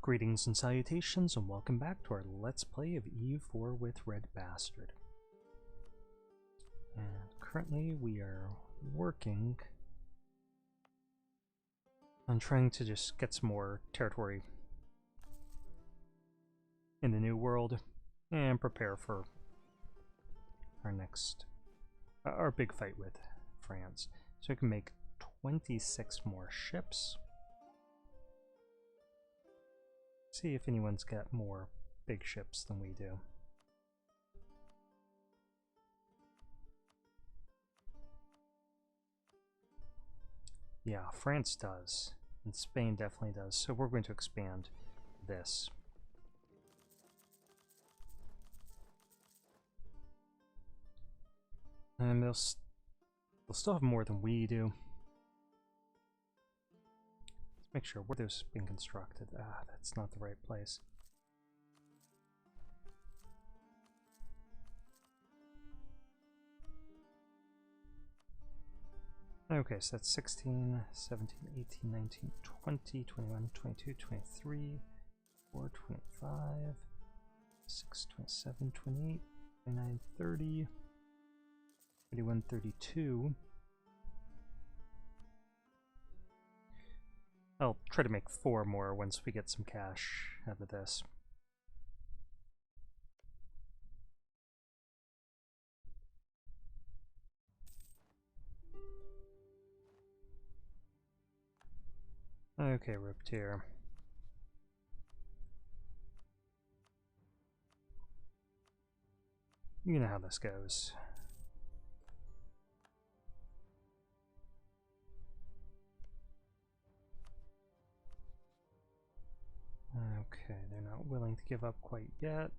Greetings and salutations, and welcome back to our Let's Play of EU4 with RedBstrd. And currently we are working on trying to just get some more territory in the New World and prepare for our next, our big fight with France. So we can make 26 more ships. See if anyone's got more big ships than we do. Yeah, France does, and Spain definitely does, so we're going to expand this. And they'll still have more than we do. Make sure where this is being constructed. Ah, that's not the right place. Okay, so that's 16, 17, 18, 19, 20, 21, 22, 23, 24, 25, 26, 27, 28, 29, 30, 31, 32. I'll try to make 4 more once we get some cash out of this. Okay, RedBstrd. You know how this goes. Okay, they're not willing to give up quite yet.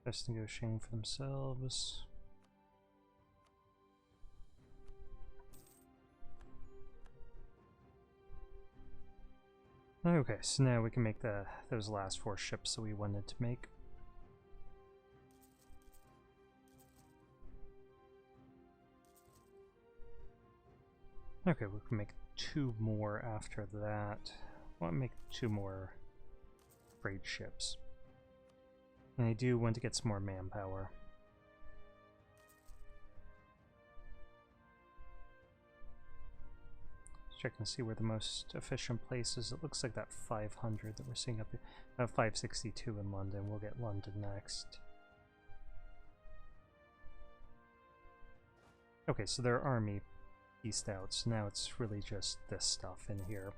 Just negotiating for themselves. Okay, so now we can make those last 4 ships that we wanted to make. Okay, we can make 2 more after that. I want to make 2 more freight ships. And I do want to get some more manpower. Let's check and see where the most efficient place is. It looks like that 500 that we're seeing up here. 562 in London. We'll get London next. Okay, so their army east out, so now it's really just this stuff in here.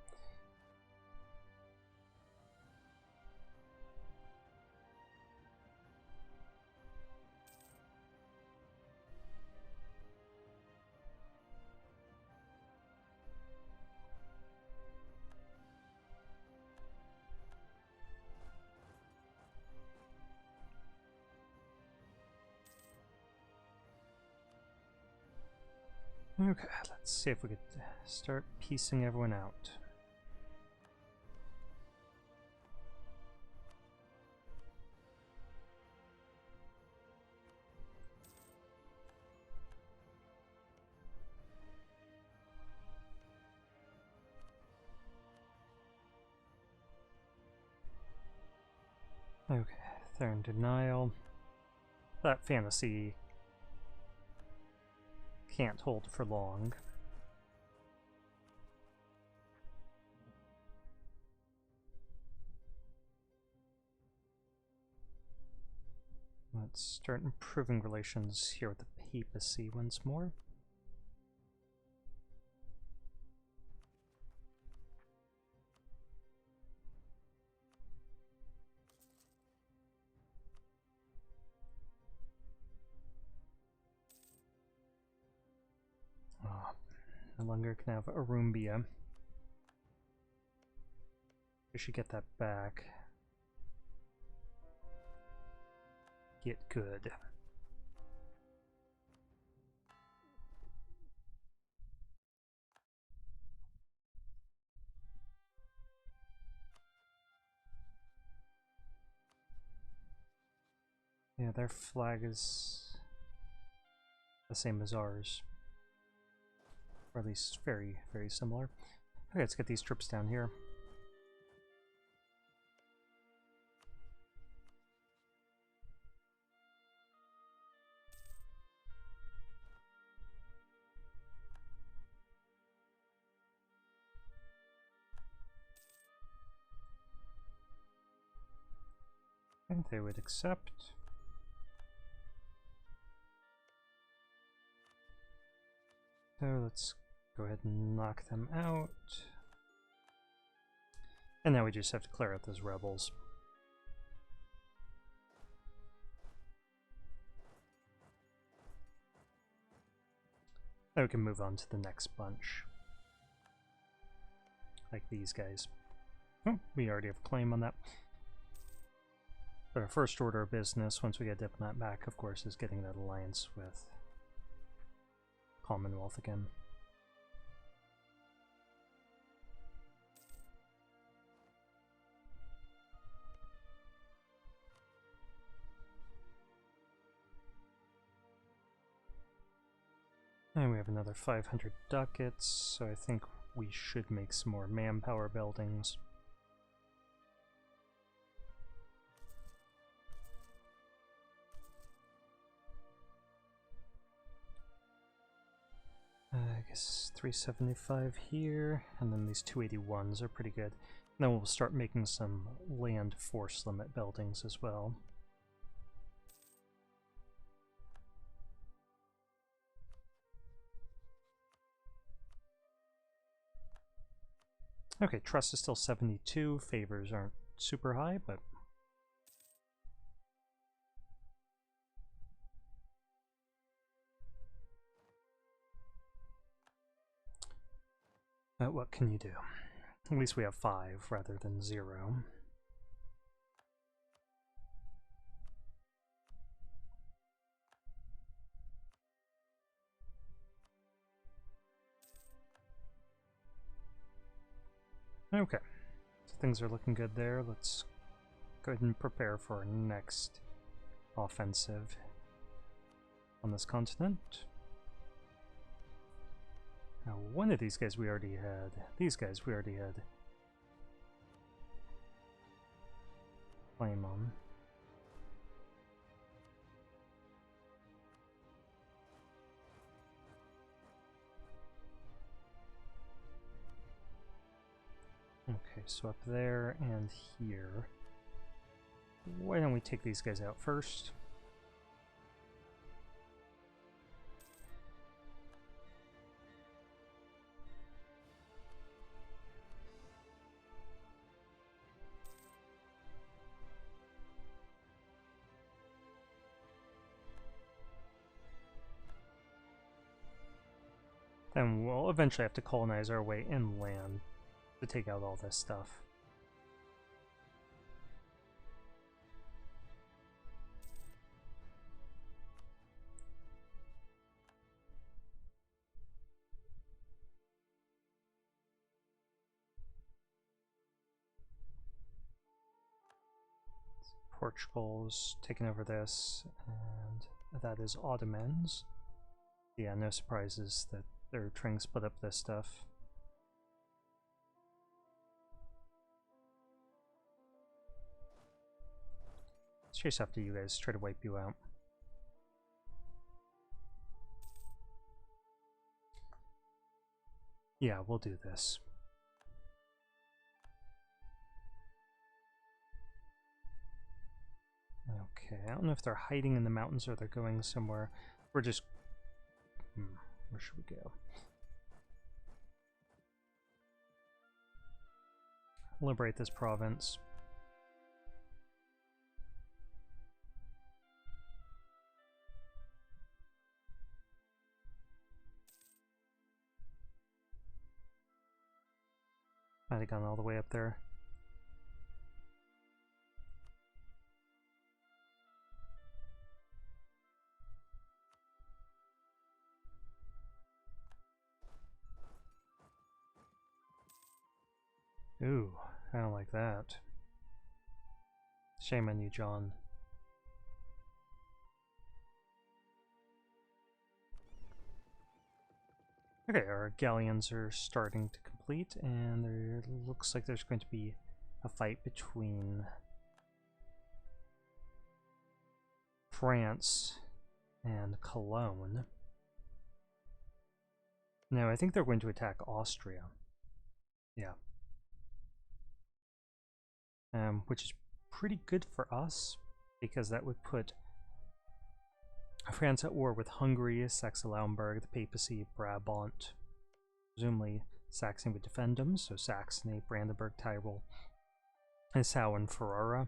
Okay, let's see if we could start piecing everyone out. Okay, they're in denial. That fantasy can't hold for long. Let's start improving relations here with the papacy once more. No longer can have Arumbia. We should get that back. Get good. Yeah, their flag is the same as ours. Or at least very, very similar. Okay, let's get these troops down here. And they would accept. So let's go ahead and knock them out. And now we just have to clear out those rebels. Now we can move on to the next bunch. Like these guys. Oh, we already have a claim on that. But our first order of business, once we get Diplomat back, of course, is getting that alliance with Commonwealth again. And we have another 500 ducats, so I think we should make some more manpower buildings. I guess 375 here, and then these 281s are pretty good. And then we'll start making some land force limit buildings as well. Okay, trust is still 72, favors aren't super high, but what can you do? At least we have 5 rather than 0. Okay, so things are looking good there. Let's go ahead and prepare for our next offensive on this continent. Now, one of these guys we already had. These guys we already had claim on. Okay, so up there and here. Why don't we take these guys out first? Then we'll eventually have to colonize our way inland to take out all this stuff. Portugal's taking over this, and that is Ottomans. Yeah, no surprises that they're trying to split up this stuff. Let's chase after you guys, try to wipe you out. Yeah, we'll do this. Okay, I don't know if they're hiding in the mountains or they're going somewhere. We're just... where should we go? Liberate this province. Might have gone all the way up there. Ooh, I don't like that. Shame on you, John. Okay, our galleons are starting to complete, and there looks like there's going to be a fight between France and Cologne. No, I think they're going to attack Austria. Yeah. Which is pretty good for us, because that would put France at war with Hungary, Saxe-Lauenburg, the Papacy, Brabant. Presumably Saxony would defend them, so Saxony, Brandenburg, Tyrol, Nassau, and Ferrara,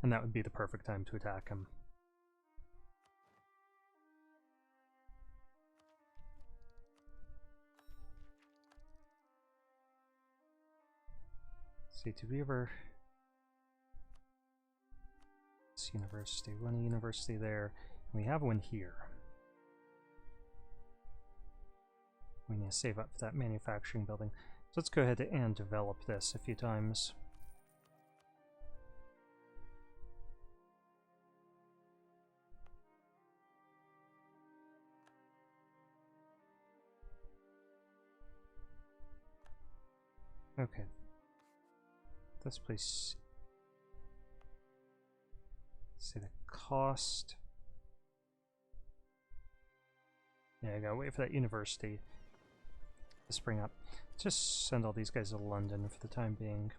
and that would be the perfect time to attack him. See, did we ever... This university, run a university there. We have one here. We need to save up for that manufacturing building. So let's go ahead and develop this a few times. Okay. This place... Say the cost. Yeah, I gotta wait for that university to spring up. Just send all these guys to London for the time being.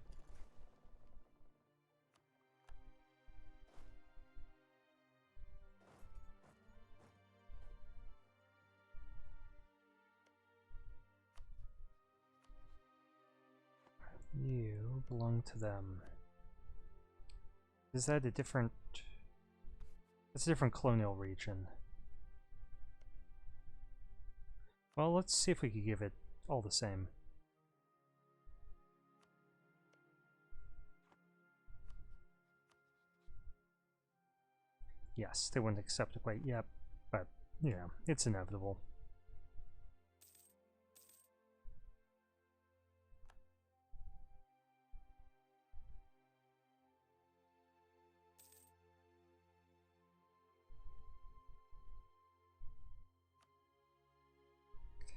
You belong to them. Is that a different... It's a different colonial region. Well, let's see if we could give it all the same. Yes, they wouldn't accept it quite yet, but, you know, it's inevitable.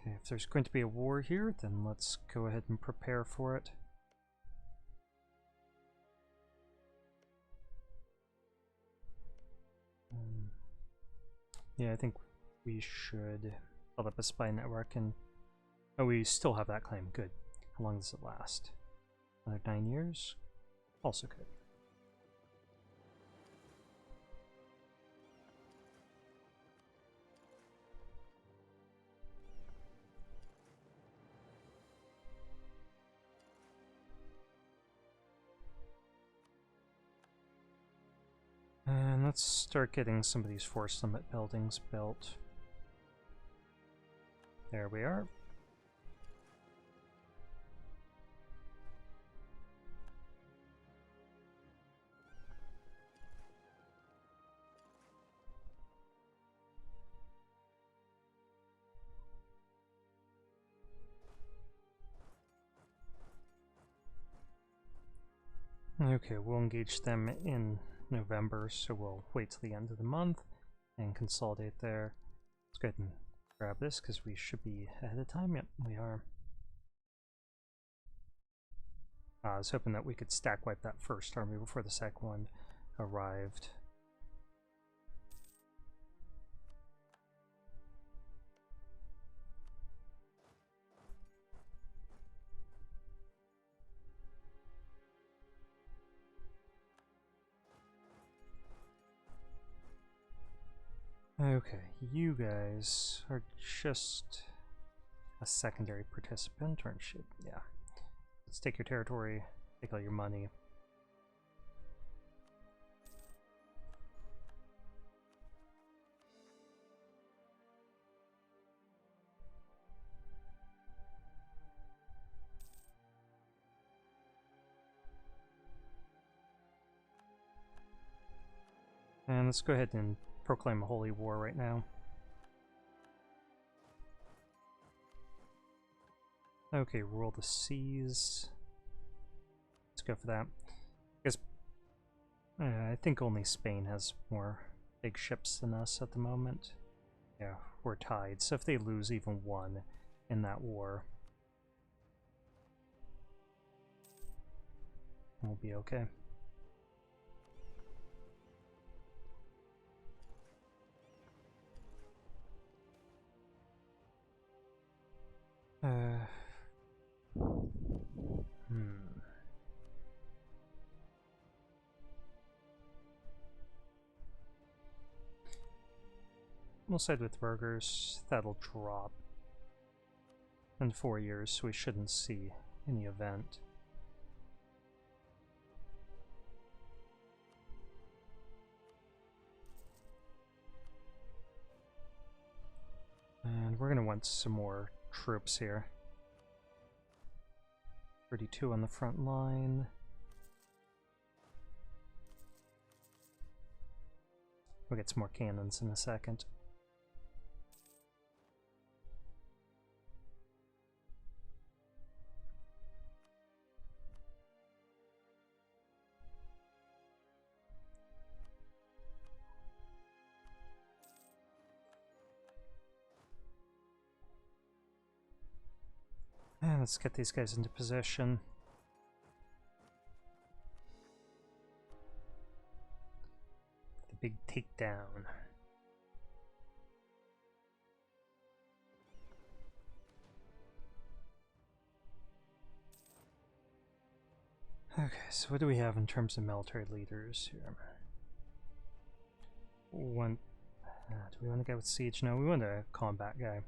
Okay, if there's going to be a war here, then let's go ahead and prepare for it. Yeah, I think we should build up a spy network, and oh, we still have that claim. Good. How long does it last? Another 9 years? Also good. And let's start getting some of these force limit buildings built. There we are. Okay, we'll engage them in November, so we'll wait till the end of the month and consolidate there. Let's go ahead and grab this because we should be ahead of time. Yep, we are. I was hoping that we could stack wipe that first army before the second one arrived. Okay, you guys are just a secondary participant, aren't you? Yeah. Let's take your territory, take all your money. And let's go ahead and proclaim a holy war right now. Okay, rule the seas. Let's go for that. Because I think only Spain has more big ships than us at the moment. Yeah, we're tied. So if they lose even one, in that war. We'll be okay. We'll side with burgers. That'll drop. In 4 years, so we shouldn't see any event. And we're going to want some more troops here. 32 on the front line. We'll get some more cannons in a second. And let's get these guys into position. The big takedown. Okay, so what do we have in terms of military leaders here? Do we want to go with siege? No, we want a combat guy.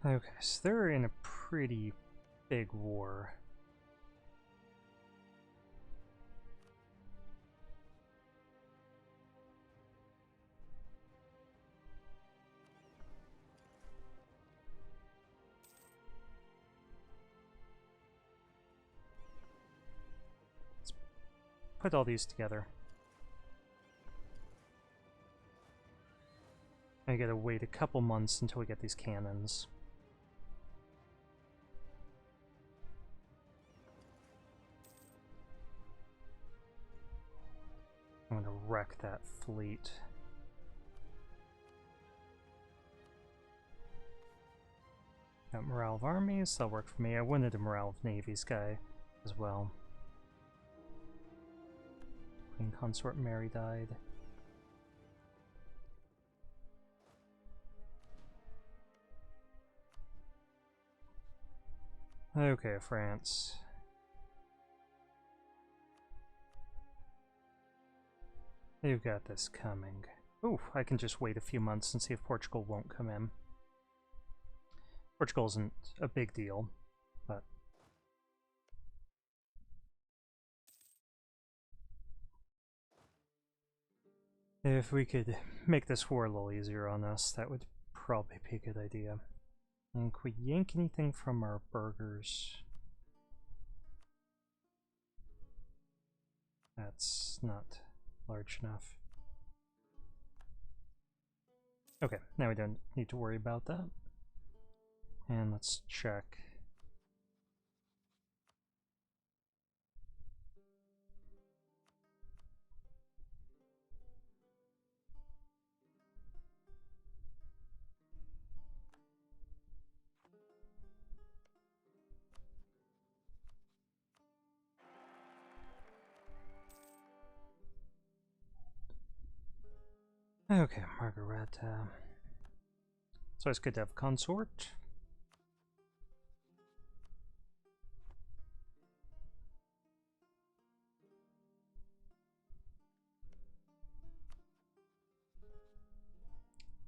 Okay, so they're in a pretty big war. Let's put all these together. I gotta wait a couple months until we get these cannons. I'm gonna wreck that fleet. Got morale of armies, that'll work for me. I wanted a morale of navies guy as well. Queen Consort Mary died. Okay, France. They've got this coming. Ooh, I can just wait a few months and see if Portugal won't come in. Portugal isn't a big deal, but... if we could make this war a little easier on us, that would probably be a good idea. And can we yank anything from our burgers? That's not large enough. Okay, now we don't need to worry about that. And let's check. Okay, Margareta. So it's good to have a consort.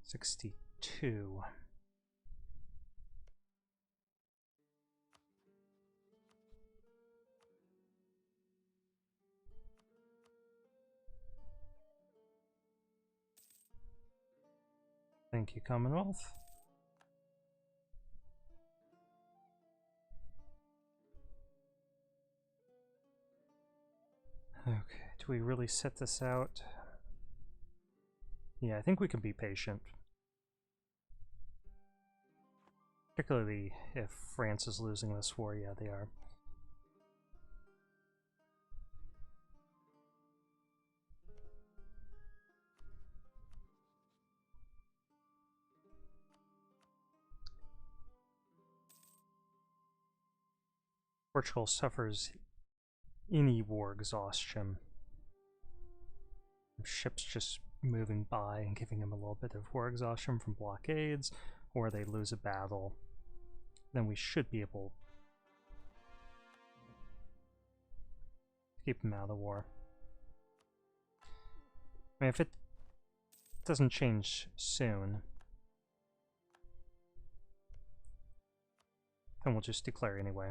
$62. Thank you, Commonwealth. Okay, do we really set this out? Yeah, I think we can be patient. Particularly if France is losing this war. Yeah, they are. Portugal suffers any war exhaustion. Ships just moving by and giving them a little bit of war exhaustion from blockades, or they lose a battle, then we should be able to keep them out of the war. I mean, if it doesn't change soon, then we'll just declare anyway.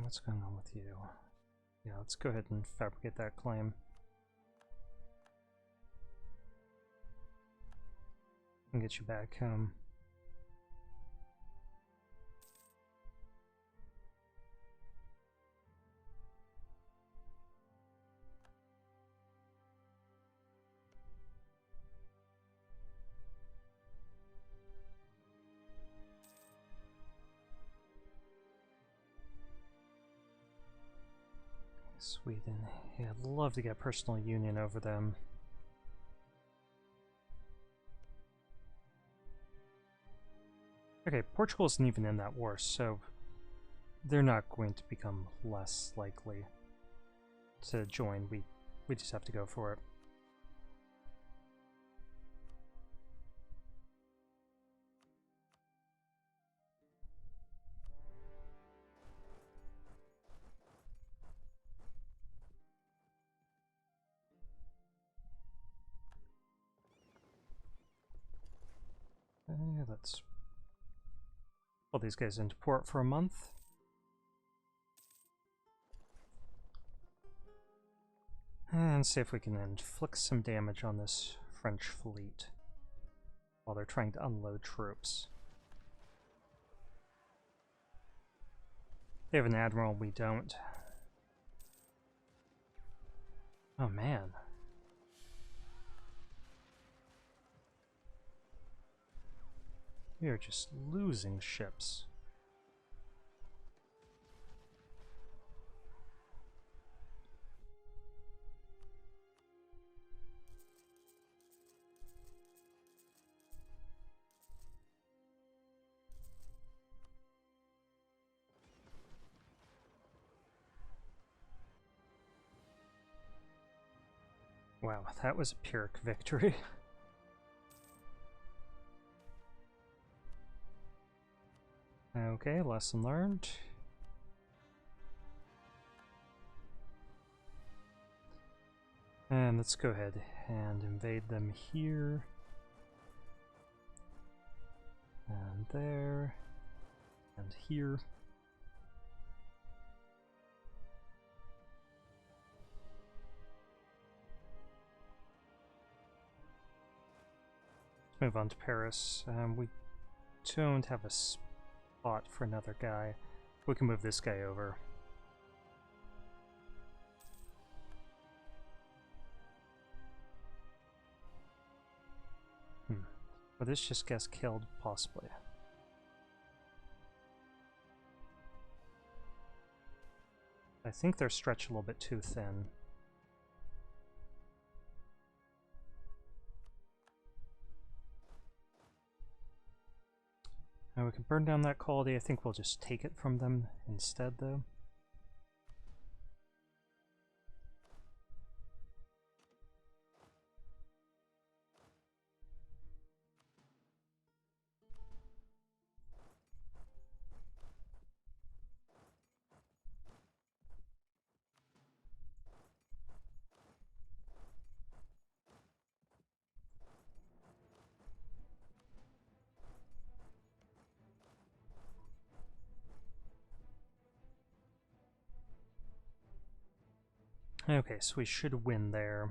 What's going on with you? Yeah, let's go ahead and fabricate that claim. And get you back home. Sweden. Yeah, I'd love to get personal union over them. Okay, Portugal isn't even in that war, so they're not going to become less likely to join. We just have to go for it. Let's pull these guys into port for a month. And see if we can inflict some damage on this French fleet while they're trying to unload troops. They have an admiral, we don't. Oh man. We are just losing ships. Wow, that was a Pyrrhic victory. Okay, lesson learned. And let's go ahead and invade them here. And there. And here. Let's move on to Paris. We don't have a spot for another guy. We can move this guy over. But this just gets killed, possibly. I think they're stretched a little bit too thin. Now we can burn down that quality. I think we'll just take it from them instead, though. Okay, so we should win there.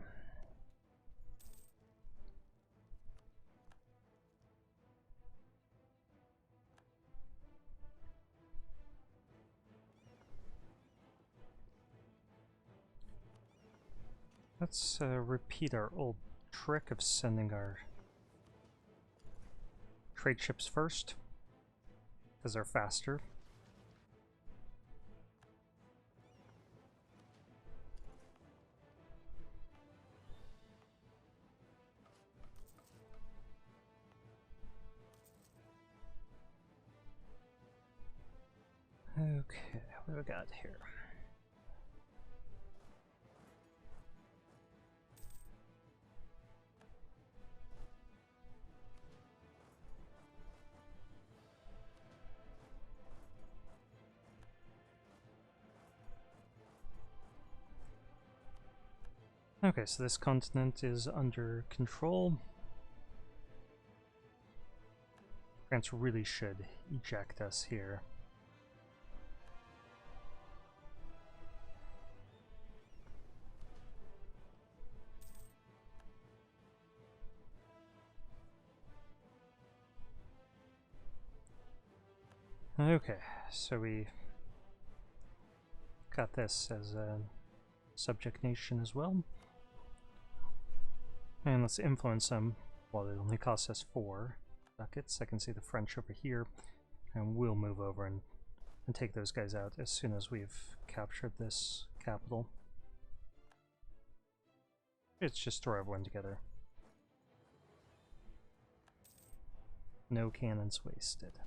Let's repeat our old trick of sending our trade ships first, because they're faster. Okay, what do we got here? Okay, so this continent is under control. France really should eject us here. Okay, so we got this as a subject nation as well. And let's influence them. Well, it only costs us 4 ducats. I can see the French over here, and we'll move over and take those guys out as soon as we've captured this capital. It's just throw everyone together. No cannons wasted.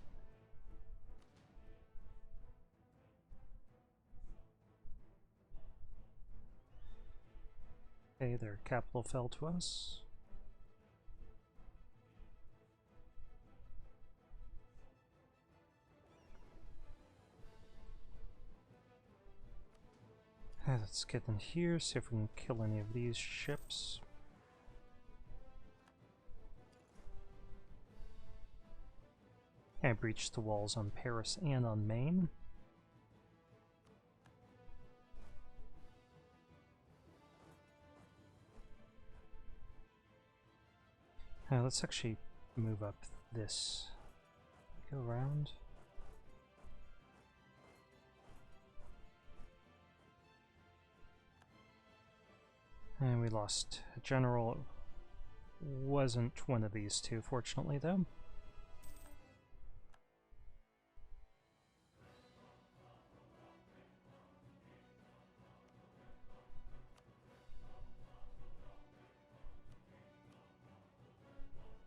Okay, their capital fell to us. Let's get in here, see if we can kill any of these ships. I breached the walls on Paris and on Maine. Let's actually move up this. Go around. And we lost a general. Wasn't one of these two, fortunately, though.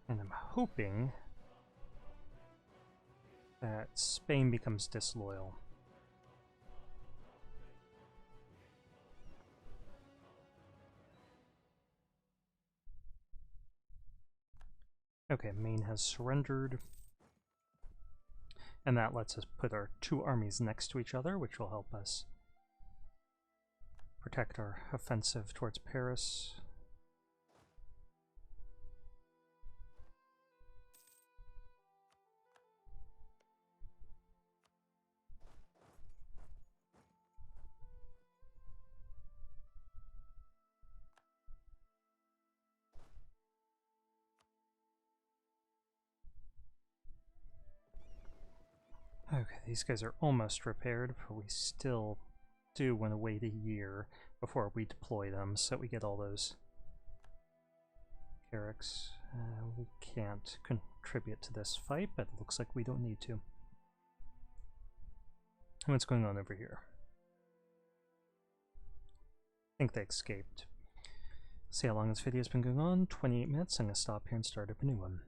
And I'm hoping that Spain becomes disloyal. Okay, Maine has surrendered. And that lets us put our 2 armies next to each other, which will help us protect our offensive towards Paris. Okay, these guys are almost repaired, but we still do want to wait a year before we deploy them, so we get all those carracks. We can't contribute to this fight, but it looks like we don't need to. What's going on over here? I think they escaped. See how long this video has been going on? 28 minutes. I'm going to stop here and start up a new one.